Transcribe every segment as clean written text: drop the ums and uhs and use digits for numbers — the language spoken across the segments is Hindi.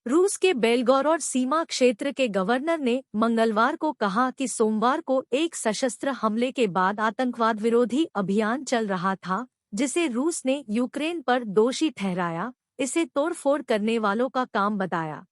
रूस के बेलगोरोड सीमा क्षेत्र के गवर्नर ने मंगलवार को कहा कि सोमवार को एक सशस्त्र हमले के बाद आतंकवाद विरोधी अभियान चल रहा था, जिसे रूस ने यूक्रेन पर दोषी ठहराया, इसे तोड़फोड़ करने वालों का काम बताया।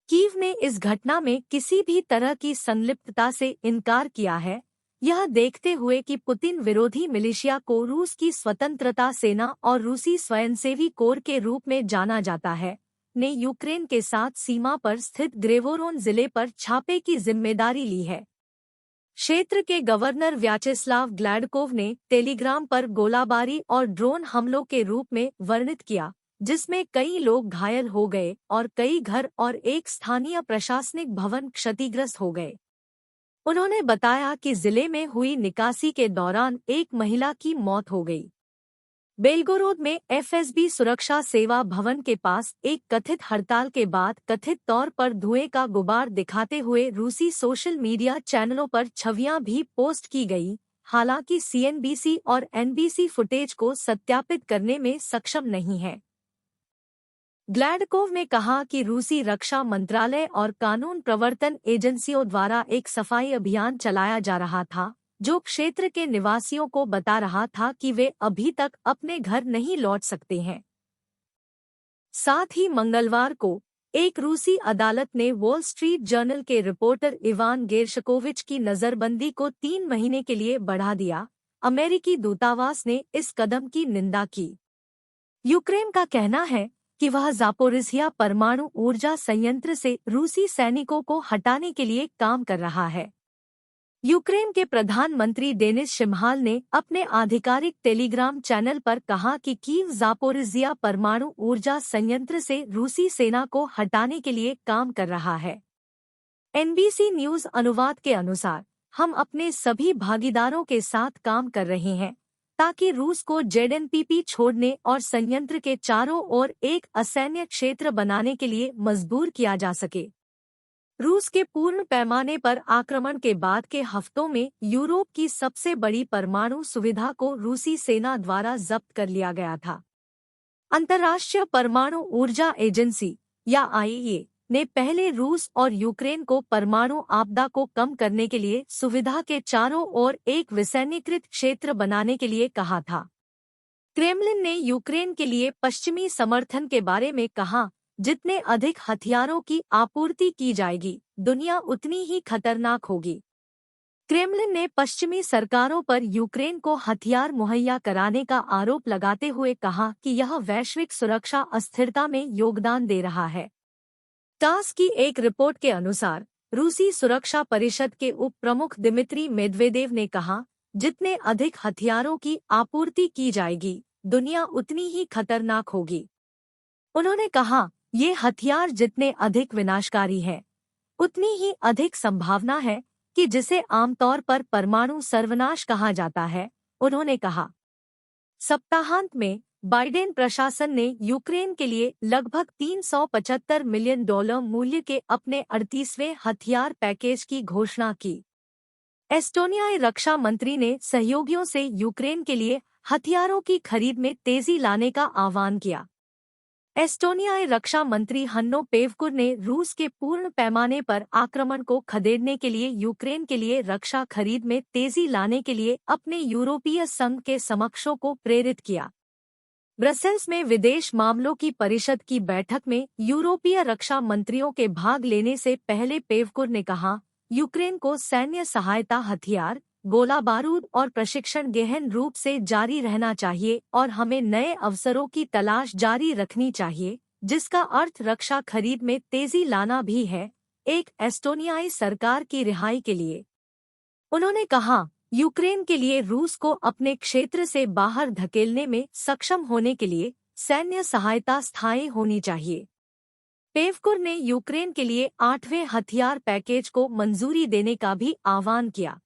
कीव ने इस घटना में किसी भी तरह की संलिप्तता से इनकार किया है, यह देखते हुए कि पुतिन विरोधी मिलिशिया को रूस की स्वतंत्रता सेना और रूसी स्वयंसेवी कोर के रूप में जाना जाता है, ने यूक्रेन के साथ सीमा पर स्थित ग्रेवोरोन जिले पर छापे की जिम्मेदारी ली है। क्षेत्र के गवर्नर व्याचेस्लाव ग्लैडकोव ने टेलीग्राम पर गोलाबारी और ड्रोन हमलों के रूप में वर्णित किया, जिसमें कई लोग घायल हो गए और कई घर और एक स्थानीय प्रशासनिक भवन क्षतिग्रस्त हो गए। उन्होंने बताया कि जिले में हुई निकासी के दौरान एक महिला की मौत हो गई। बेलगोरोद में एफएसबी सुरक्षा सेवा भवन के पास एक कथित हड़ताल के बाद कथित तौर पर धुएं का गुबार दिखाते हुए रूसी सोशल मीडिया चैनलों पर छवियां भी पोस्ट की गई, हालांकि सीएनबीसी और एनबीसी फुटेज को सत्यापित करने में सक्षम नहीं है। ग्लैडकोव ने कहा कि रूसी रक्षा मंत्रालय और कानून प्रवर्तन एजेंसियों द्वारा एक सफाई अभियान चलाया जा रहा था, जो क्षेत्र के निवासियों को बता रहा था कि वे अभी तक अपने घर नहीं लौट सकते हैं। साथ ही मंगलवार को एक रूसी अदालत ने वॉल स्ट्रीट जर्नल के रिपोर्टर इवान गेरशकोविच की नजरबंदी को 3 महीने के लिए बढ़ा दिया। अमेरिकी दूतावास ने इस कदम की निंदा की। यूक्रेन का कहना है कि वह ज़ापोरिज़िया परमाणु ऊर्जा संयंत्र से रूसी सैनिकों को हटाने के लिए काम कर रहा है। यूक्रेन के प्रधानमंत्री डेनिस शिम्हाल ने अपने आधिकारिक टेलीग्राम चैनल पर कहा कि कीव ज़ापोरिज़िया परमाणु ऊर्जा संयंत्र से रूसी सेना को हटाने के लिए काम कर रहा है। एनबीसी न्यूज़ अनुवाद के अनुसार, हम अपने सभी भागीदारों के साथ काम कर रहे हैं ताकि रूस को जेडएनपीपी छोड़ने और संयंत्र के चारों ओर एक असैन्य क्षेत्र बनाने के लिए मजबूर किया जा सके। रूस के पूर्ण पैमाने पर आक्रमण के बाद के हफ्तों में यूरोप की सबसे बड़ी परमाणु सुविधा को रूसी सेना द्वारा जब्त कर लिया गया था। अंतर्राष्ट्रीय परमाणु ऊर्जा एजेंसी या आईईए ने पहले रूस और यूक्रेन को परमाणु आपदा को कम करने के लिए सुविधा के चारों ओर एक विसैन्यीकृत क्षेत्र बनाने के लिए कहा था। क्रेमलिन ने यूक्रेन के लिए पश्चिमी समर्थन के बारे में कहा, जितने अधिक हथियारों की आपूर्ति की जाएगी, दुनिया उतनी ही खतरनाक होगी। क्रेमलिन ने पश्चिमी सरकारों पर यूक्रेन को हथियार मुहैया कराने का आरोप लगाते हुए कहा कि यह वैश्विक सुरक्षा अस्थिरता में योगदान दे रहा है। टास की एक रिपोर्ट के अनुसार, रूसी सुरक्षा परिषद के उप प्रमुख दिमित्री मेदवेदेव ने कहा, जितने अधिक हथियारों की आपूर्ति की जाएगी, दुनिया उतनी ही खतरनाक होगी। उन्होंने कहा, ये हथियार जितने अधिक विनाशकारी हैं, उतनी ही अधिक संभावना है कि जिसे आमतौर पर परमाणु सर्वनाश कहा जाता है। उन्होंने कहा, सप्ताहांत में बाइडेन प्रशासन ने यूक्रेन के लिए लगभग $375 मिलियन मूल्य के अपने 38वें हथियार पैकेज की घोषणा की। एस्टोनियाई रक्षा मंत्री ने सहयोगियों से यूक्रेन के लिए हथियारों की खरीद में तेजी लाने का आह्वान किया। एस्टोनियाई रक्षा मंत्री हन्नो पेवकुर ने रूस के पूर्ण पैमाने पर आक्रमण को खदेड़ने के लिए यूक्रेन के लिए रक्षा खरीद में तेजी लाने के लिए अपने यूरोपीय संघ के समकक्षों को प्रेरित किया। ब्रसेल्स में विदेश मामलों की परिषद की बैठक में यूरोपीय रक्षा मंत्रियों के भाग लेने से पहले पेवकुर ने कहा, यूक्रेन को सैन्य सहायता, हथियार, गोला बारूद और प्रशिक्षण गहन रूप से जारी रहना चाहिए और हमें नए अवसरों की तलाश जारी रखनी चाहिए, जिसका अर्थ रक्षा खरीद में तेजी लाना भी है, एक एस्टोनियाई सरकार की रिहाई के लिए। उन्होंने कहा, यूक्रेन के लिए रूस को अपने क्षेत्र से बाहर धकेलने में सक्षम होने के लिए सैन्य सहायता स्थायी होनी चाहिए। पेवकुर ने यूक्रेन के लिए 8वें हथियार पैकेज को मंजूरी देने का भी आह्वान किया।